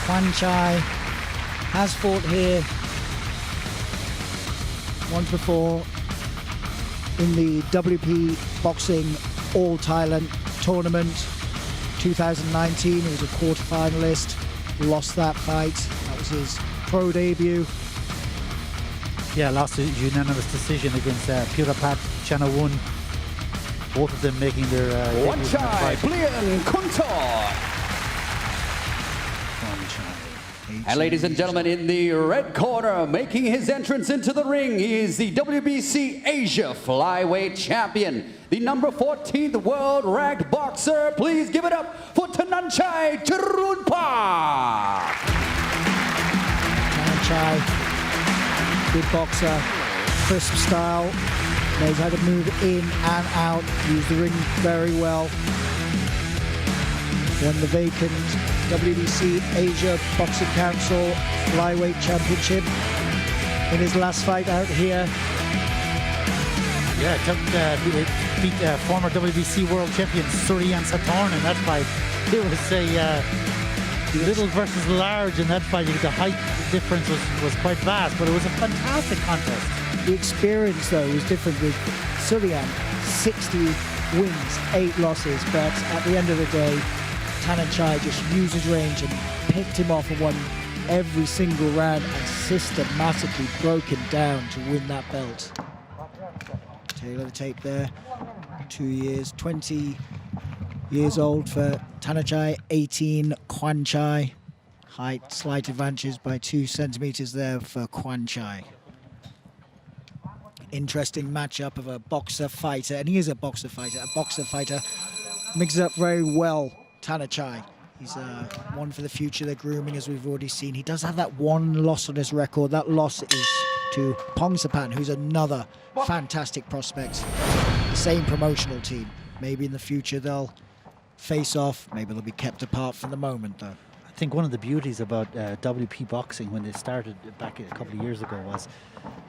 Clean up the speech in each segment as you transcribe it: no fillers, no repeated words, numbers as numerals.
Kwanchai has fought here once before in the WP Boxing All-Thailand Tournament 2019. He was a quarter-finalist, lost that fight. That was his pro debut. Yeah, lost a unanimous decision against Purapat Chanawun. Both of them making their Kwanchai Pliankhunthod. And ladies and gentlemen, in the red corner, making his entrance into the ring, he is the WBC Asia Flyweight Champion, the number 14th world-ranked boxer. Please give it up for Thananchai Charunphak. Thananchai, good boxer, crisp style, knows how to move in and out, use the ring very well. Won the vacant WBC Asia Boxing Council Flyweight Championship in his last fight out here. Yeah, beat former WBC World Champion Suryan Satorn in that fight. It was a little versus large in that fight. The height difference was quite vast, but it was a fantastic contest. The experience, though, was different with Suryan. 60 wins, 8 losses, but at the end of the day, Thananchai just used his range and picked him off and won every single round and systematically broke him down to win that belt. Tail of the tape there, 2 years, 20 years old for Thananchai, 18 Kwanchai. Height, slight advantage by 2 centimeters there for Kwanchai. Interesting matchup of a boxer-fighter, and he is a boxer-fighter. A boxer-fighter mixes up very well. Thananchai, he's one for the future. They're grooming, as we've already seen. He does have that one loss on his record. That loss is to Pongsapan, who's another fantastic prospect. The same promotional team. Maybe in the future they'll face off. Maybe they'll be kept apart for the moment, though. I think one of the beauties about WP boxing when they started back a couple of years ago was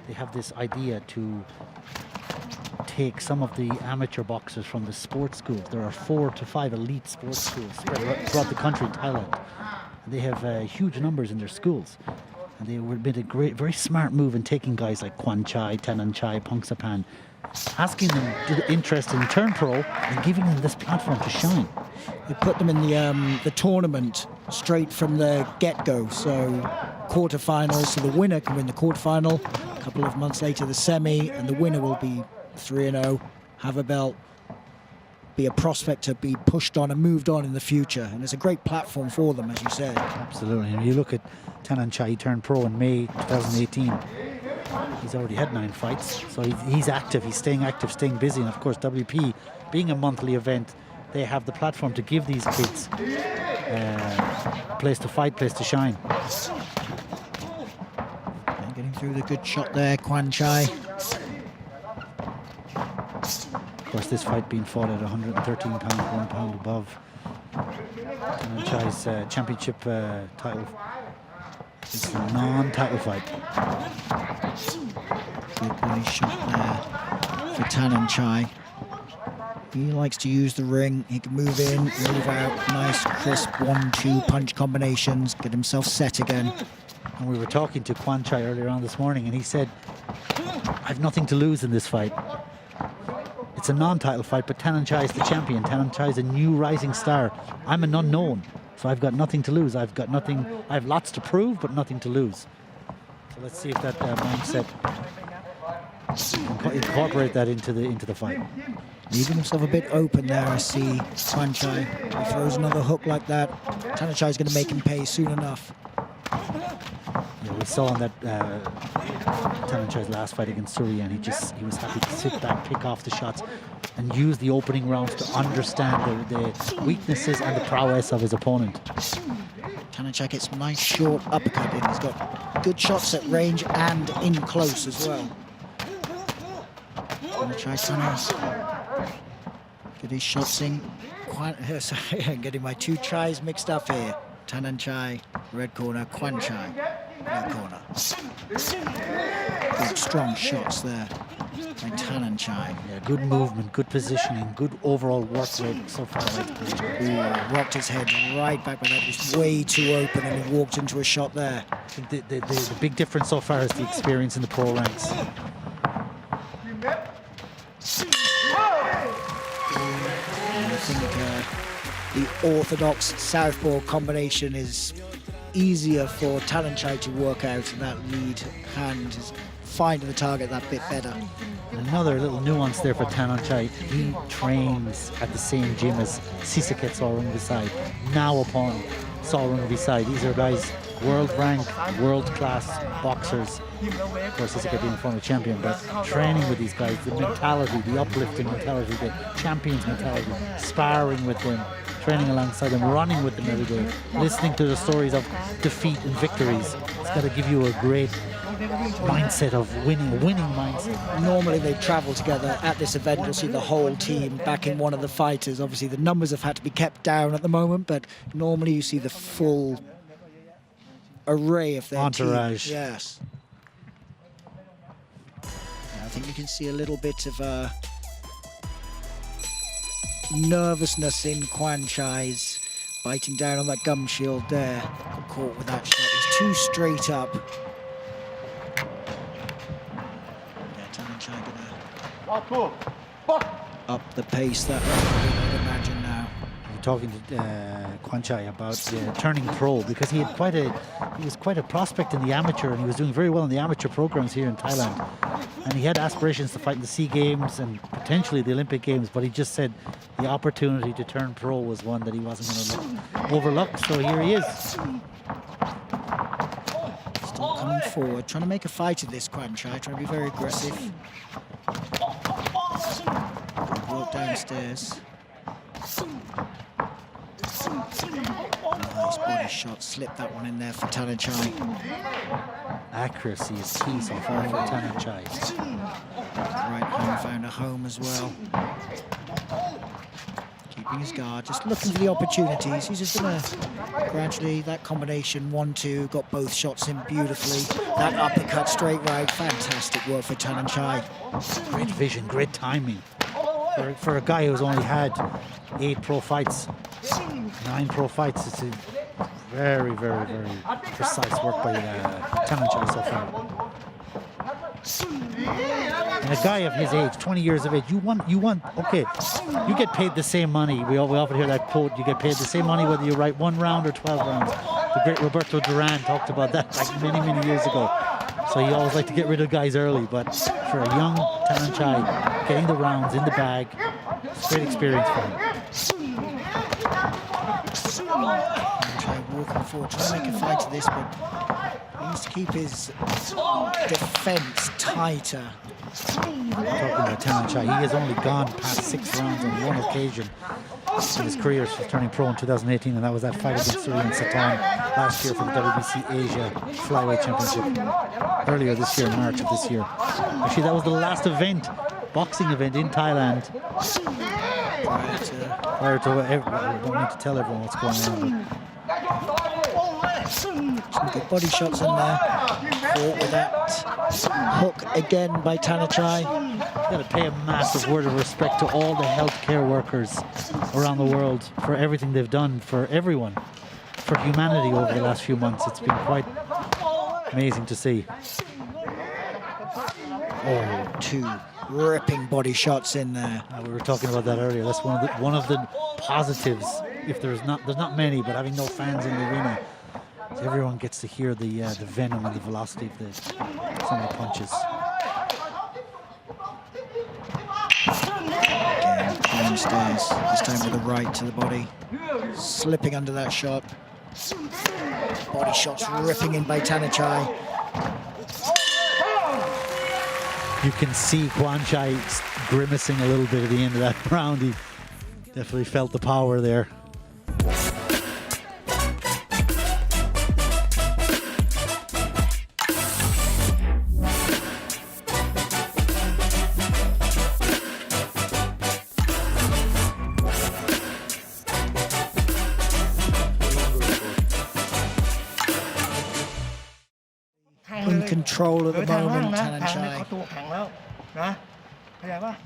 they have this idea to take some of the amateur boxers from the sports schools. There are 4 to 5 elite sports schools spread throughout the country in Thailand. And they have huge numbers in their schools. And they made a very smart move in taking guys like Kwanchai, Thananchai, Pongsapan, asking them interest in turn pro and giving them this platform to shine. They put them in the tournament straight from the get-go. So quarterfinals, so the winner can win the quarterfinal. A couple of months later, the semi, and the winner will be 3-0, have a belt, be a prospect to be pushed on and moved on in the future. And it's a great platform for them, as you said. Absolutely. And you look at Thananchai, he turned pro in May 2018. He's already had 9 fights, so he's active, he's staying active, staying busy. And of course, WP, being a monthly event, they have the platform to give these kids a place to fight, place to shine. And getting through the good shot there, Kwanchai. Of course, this fight being fought at 113 pounds, 1 pound above. Thananchai's championship title. It's a non-title fight. Good body shot there for Thananchai. He likes to use the ring. He can move in, move out. Nice, crisp 1-2 punch combinations. Get himself set again. And we were talking to Kwanchai earlier on this morning, and he said, "I've nothing to lose in this fight. It's a non-title fight, but Thananchai is the champion. Thananchai is a new rising star. I'm an unknown, so I've got nothing to lose. I have lots to prove, but nothing to lose." So let's see if that mindset, incorporate that into the fight. Leaving himself a bit open there, I see Kwanchai. He throws another hook like that. Thananchai is going to make him pay soon enough. Yeah, we saw in that Thananchai's last fight against Suryan, he was happy to sit back, pick off the shots, and use the opening rounds to understand the weaknesses and the prowess of his opponent. Thananchai gets some nice short uppercut in. He's got good shots at range and in close as well. Thananchai trying to get his shots in. Sorry, I'm getting my 2 tries mixed up here. Thananchai, red corner, Kwanchai, red corner. Big strong shots there. by Thananchai. Yeah, good movement, good positioning, good overall work rate so far. Rocked his head right back when that was way too open and he walked into a shot there. I think the big difference so far is the experience in the pro ranks. And I think the orthodox southpaw combination is easier for Thananchai to work out, and that lead hand is finding the target that bit better. Another little nuance there for Thananchai. He trains at the same gym as Sisaket Sorungvisai, now upon Sorungvisai. These are guys, world rank, world class boxers. Of course, Sisaket being a former champion, but training with these guys, the mentality, the uplifting mentality, the champion's mentality, sparring with them, training alongside them, running with them every day, listening to the stories of defeat and victories. It's got to give you a great mindset of winning, a winning mindset. Normally they travel together. At this event you'll see the whole team backing one of the fighters. Obviously the numbers have had to be kept down at the moment, but normally you see the full array of their entourage. Team. Yes. I think you can see a little bit of nervousness in Kwanchai's, biting down on that gum shield there. Got caught with that shot. He's too straight up. Gonna up the pace that I would imagine now. We're talking to Kwanchai about turning pro, because he was quite a prospect in the amateur, and he was doing very well in the amateur programs here in Thailand, and he had aspirations to fight in the SEA Games and potentially the Olympic Games, but he just said the opportunity to turn pro was one that he wasn't going to overlook, so here he is. Still coming forward, trying to make a fight of this, Kwanchai, trying to be very aggressive. Good work downstairs. Nice body shot, slipped that one in there for Thananchai. Accuracy is key so far for Thananchai. Right hand found a home as well. Keeping his guard, just looking for the opportunities. He's just gonna gradually, that combination 1-2, got both shots in beautifully. That uppercut straight right, fantastic work for Thananchai. Great vision, great timing. For a guy who's only had 8 pro fights, 9 pro fights, it's a very, very, very precise work by Thananchai so far. And a guy of his age, 20 years of age, you want, okay, you get paid the same money. We often hear that quote, you get paid the same money whether you write 1 round or 12 rounds. The great Roberto Duran talked about that like many, many years ago. So you always like to get rid of guys early, but for a young Thananchai, getting the rounds in the bag, it's a great experience for him. Thananchai walking forward, trying to make a fight of this, but he needs to keep his defense tighter. Talking about Thananchai, he has only gone past 6 rounds on 1 occasion in his career since turning pro in 2018, and that was that fight against Suryan Satan last year for the WBC Asia Flyweight Championship earlier this year, March of this year. Actually, that was the last event, boxing event in Thailand. Prior to I don't need to tell everyone what's going on. Some good body shots in there. Caught with that hook again by Thananchai. Got to pay a massive word of respect to all the healthcare workers around the world for everything they've done for everyone, for humanity over the last few months. It's been quite amazing to see. Oh, 2 ripping body shots in there. We were talking about that earlier. That's one of the positives. If there's not many, but having no fans in the arena, everyone gets to hear the venom and the velocity of some of the punches. Again, downstairs, this time with the right to the body. Slipping under that shot. Body shots ripping in by Thananchai. You can see Kwanchai grimacing a little bit at the end of that round. He definitely felt the power there. In control at the moment, Thananchai. The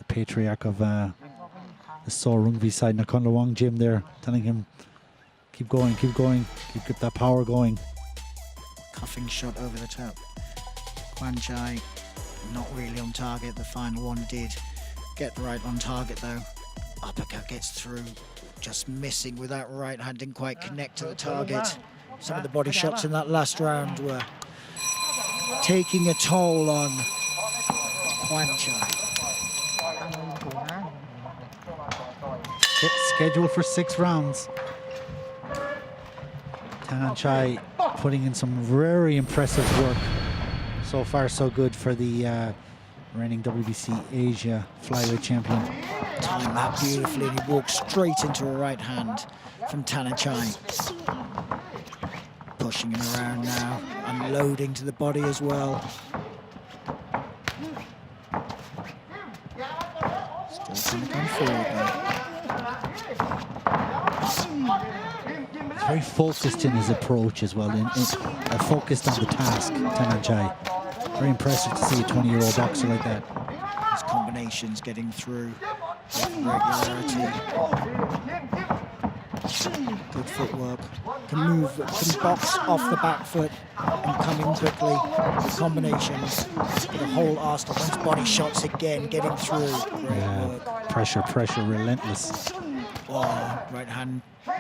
patriarch of the So Rungvi side, Nakhon Gym there, telling him, keep going, keep that power going. Cuffing shot over the top. Kwanchai not really on target. The final one did get right on target though. Uppercut gets through, just missing with that right hand, didn't quite connect to the target. Some of the body shots in that last round were taking a toll on Kwanchai. Scheduled for 6 rounds. Thananchai putting in some very impressive work. So far so good for the reigning WBC Asia flyweight champion. Timed that beautifully, and he walked straight into a right hand from Thananchai. Pushing him around now, unloading to the body as well. Still trying to come forward now. He's very focused in his approach as well, focused on the task, Thananchai. Very impressive to see a 20-year-old boxer like that. His combinations getting through with regularity. Good footwork. Can move, can box off the back foot and come in quickly with combinations. With a whole arsenal. Once body shots again, getting through. Great work. Pressure, relentless. Oh, right hand. 1,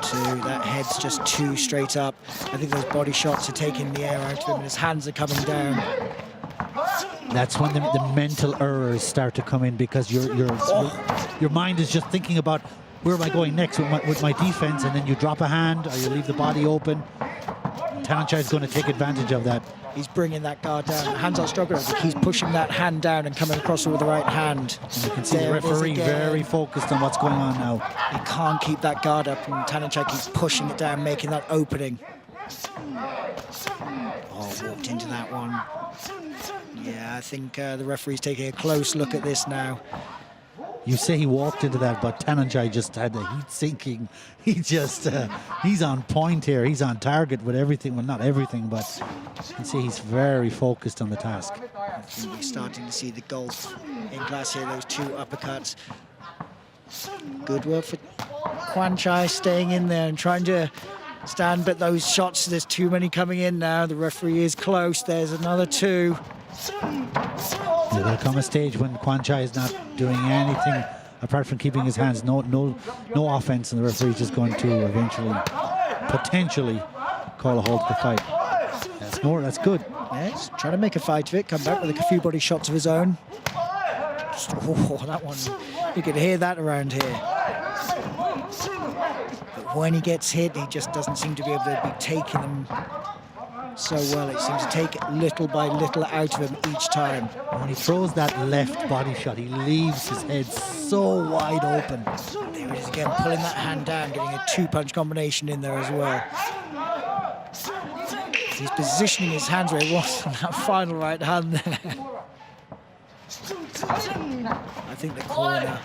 2, that head's just too straight up. I think those body shots are taking the air out of him and his hands are coming down. That's when the mental errors start to come in, because your mind is just thinking about, where am I going next with my defense, and then you drop a hand or you leave the body open. Thananchai is going to take advantage of that. He's bringing that guard down. Hands are struggling. He's pushing that hand down and coming across with the right hand. And you can see the referee very focused on what's going on now. He can't keep that guard up, and Thananchai keeps pushing it down, making that opening. Oh, walked into that one. Yeah, I think the referee's taking a close look at this now. You say he walked into that, but Thananchai just had the heat sinking. He just, he's on point here. He's on target with everything. Well, not everything, but you can see he's very focused on the task. I think we're starting to see the gulf in class here, those 2 uppercuts. Good work for Kwanchai, staying in there and trying to stand, but those shots, there's too many coming in now. The referee is close. There's another 2. There'll come a stage when Kwanchai is not doing anything apart from keeping his hands. No offense, and the referee's just going to eventually, potentially, call a halt to the fight. That's good. Yes, trying to make a fight of it. Come back with a few body shots of his own. Oh, that one, you can hear that around here. But when he gets hit, he just doesn't seem to be able to be taking them so well. It seems to take it little by little out of him each time. When he throws that left body shot, he leaves his head so wide open. There he is again, pulling that hand down, getting a 2-punch combination in there as well. He's positioning his hands where he was on that final right hand there. I think the corner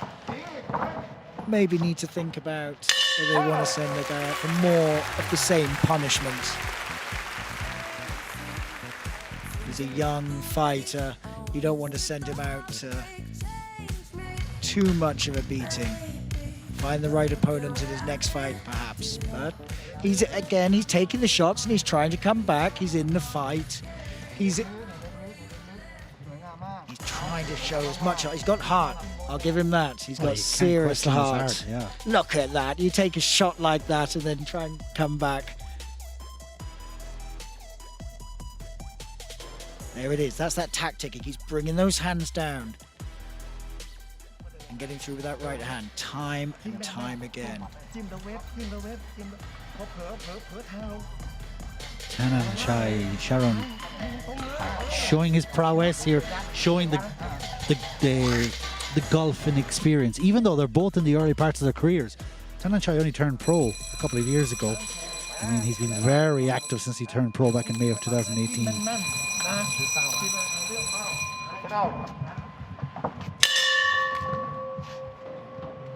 maybe need to think about whether they want to send the guy out for more of the same punishment. He's a young fighter. You don't want to send him out too much of a beating. Find the right opponent in his next fight, perhaps. But he's taking the shots and he's trying to come back. He's in the fight. He's trying to show as much. He's got heart. I'll give him that. He's got serious heart. Yeah. Look at that. You take a shot like that and then try and come back. There it is. That's that tactic. He's bringing those hands down and getting through with that right hand time and time again. Thananchai Charunphak showing his prowess here, showing the gulf in experience. Even though they're both in the early parts of their careers, Thananchai only turned pro a couple of years ago. I mean, he's been very active since he turned pro back in May of 2018.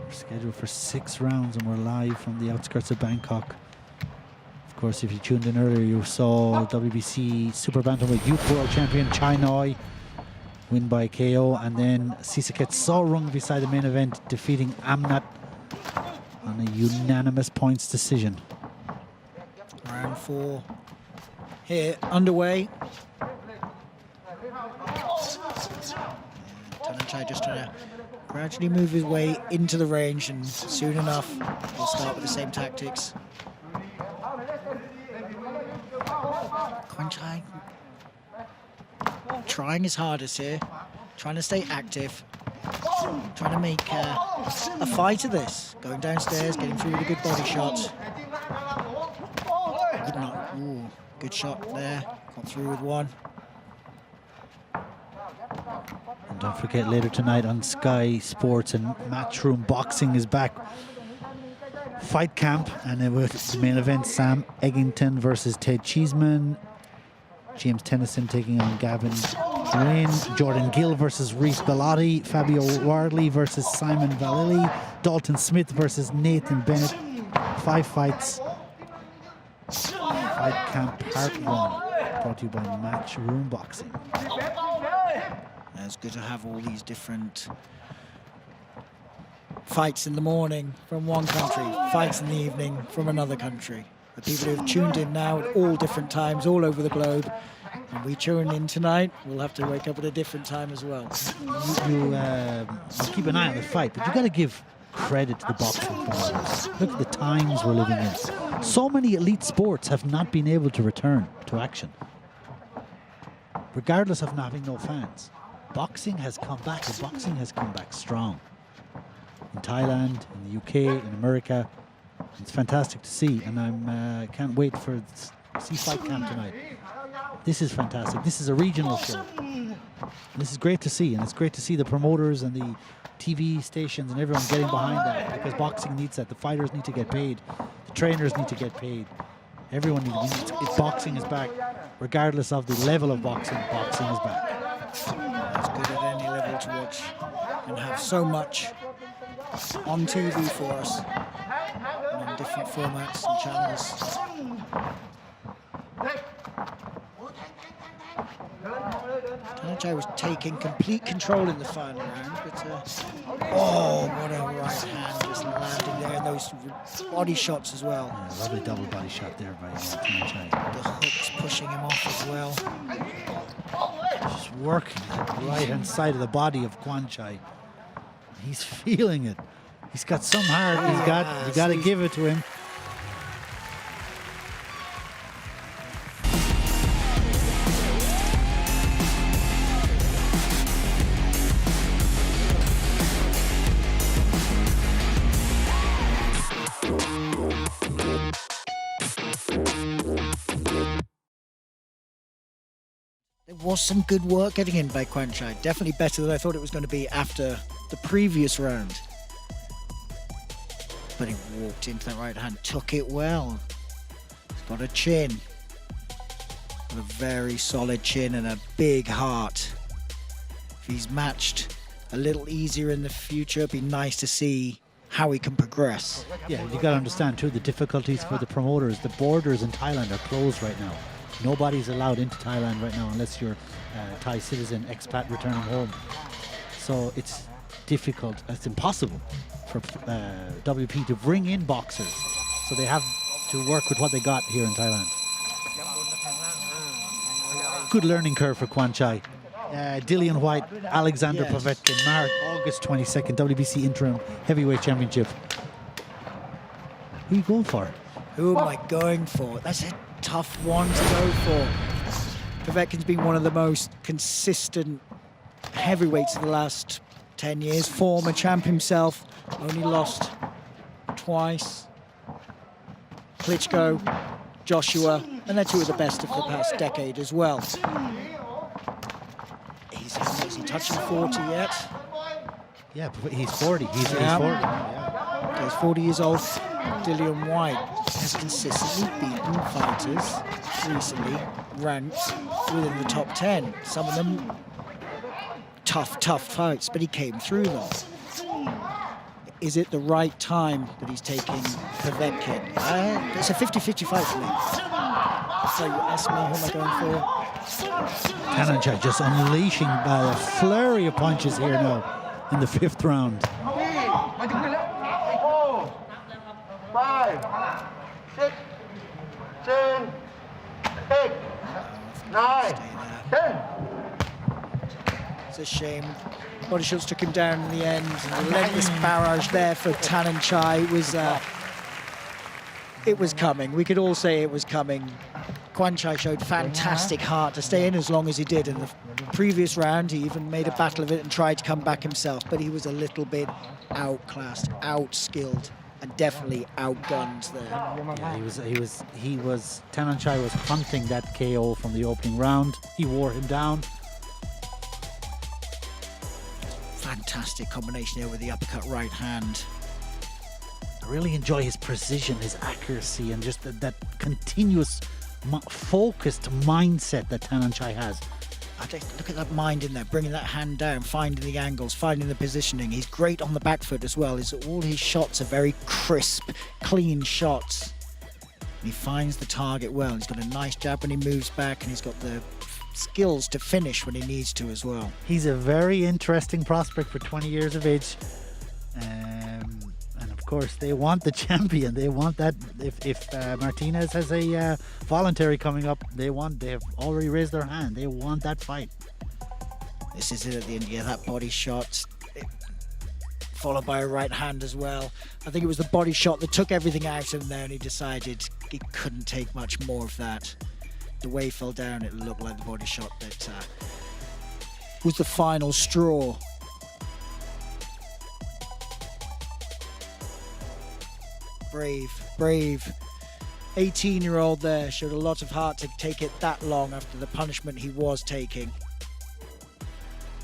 We're scheduled for 6 rounds and we're live from the outskirts of Bangkok. Of course, if you tuned in earlier, you saw WBC Super Bantamweight Youth World Champion Chai Noi win by KO, and then Sisaket Sorung beside the main event, defeating Amnat on a unanimous points decision. Round 4 here underway. Thananchai just trying to gradually move his way into the range, and soon enough he'll start with the same tactics. Kwanchai trying his hardest here, trying to stay active, trying to make a fight of this. Going downstairs, getting through with a good body shot. Ooh, good shot there, got through with one. And don't forget, later tonight on Sky Sports and Matchroom Boxing is back. Fight camp, and it was the main event, Sam Eggington versus Ted Cheeseman. James Tennyson taking on Gavin Wynn. Jordan Gill versus Reese Bellotti. Fabio Wardley versus Simon Valili. Dalton Smith versus Nathan Bennett. 5 fights. Fight Camp Part 1, brought to you by Matchroom Boxing. It's good to have all these different fights in the morning from one country, fights in the evening from another country. The people who have tuned in now at all different times all over the globe, and we tune in tonight, we'll have to wake up at a different time as well. You keep an eye on the fight, but you got to give credit to the boxing promoters. Look at the times we're living in. So many elite sports have not been able to return to action, regardless of not having no fans. Boxing has come back, and boxing has come back strong. In Thailand, in the UK, in America, it's fantastic to see, and I can't wait for see Fight Camp tonight. This is fantastic. This is a regional show. This is great to see, and it's great to see the promoters and the TV stations and everyone getting behind that, because boxing needs that. The fighters need to get paid. The trainers need to get paid. Everyone needs. If boxing is back, regardless of the level of boxing, boxing is back. It's good at any level to watch and have so much on TV for us, and in different formats and channels. Thananchai was taking complete control in the final round, but oh, what a right hand just landing there, and those body shots as well. Yeah, lovely double body shot there by Thananchai. The hooks pushing him off as well. Just working the right-hand side of the body of Kwanchai. He's feeling it. He's got some heart. You got to give it to him. There was some good work getting in by Kwanchai. Definitely better than I thought it was going to be after the previous round. But he walked into that right hand, took it well. He's got a chin. Got a very solid chin and a big heart. If he's matched a little easier in the future, it'd be nice to see how he can progress. Yeah, you got to understand too the difficulties for the promoters. The borders in Thailand are closed right now. Nobody's allowed into Thailand right now unless you're a Thai citizen, expat returning home. So it's difficult, it's impossible for WP to bring in boxers. So they have to work with what they got here in Thailand. Good learning curve for Kwanchai. Dillian White, Alexander Povetkin, August 22nd, WBC Interim Heavyweight Championship. Who are you going for? Who am I going for? That's a tough one to go for. Povetkin's been one of the most consistent heavyweights of the last 10 years. Former champ himself, only lost twice. Klitschko, Joshua, and they're two of the best of the past decade as well. Is he touching 40 yet? Yeah, he's 40. He's 40. Yeah. He's 40 years old. Dillian White has consistently beaten fighters recently ranked within the top 10. Some of them tough fights, but he came through them. is it the right time that he's taking Povetkin? It's a 50-50 fight for me. So you ask me, who am I going for? Thananchai just unleashing a flurry of punches here now in the 5th round. 4, 5, 6, 7, 8, 9, 10. It's a shame. Body shots took him down in the end. Relentless barrage there for Thananchai. It was coming. We could all say it was coming. Kwanchai showed fantastic heart to stay in as long as he did. In the previous round, he even made a battle of it and tried to come back himself, but he was a little bit outclassed, outskilled, and definitely outgunned there. Yeah, Thananchai was hunting that KO from the opening round. He wore him down. Fantastic combination there with the uppercut right hand. I really enjoy his precision, his accuracy, and just that continuous focused mindset that Thananchai has. Look at that mind in there, bringing that hand down, finding the angles, finding the positioning. He's great on the back foot as well. All his shots are very crisp, clean shots. And he finds the target well. He's got a nice jab when he moves back, and he's got the skills to finish when he needs to as well. He's a very interesting prospect for 20 years of age. And of course, they want the champion. They want that. If Martinez has a voluntary coming up, they have already raised their hand. They want that fight. This is it at the end. Yeah, that body shot, followed by a right hand as well. I think it was the body shot that took everything out of him there, and he decided he couldn't take much more of that. The way he fell down, it looked like the body shot that was the final straw. Brave 18-year-old there showed a lot of heart to take it that long after the punishment he was taking.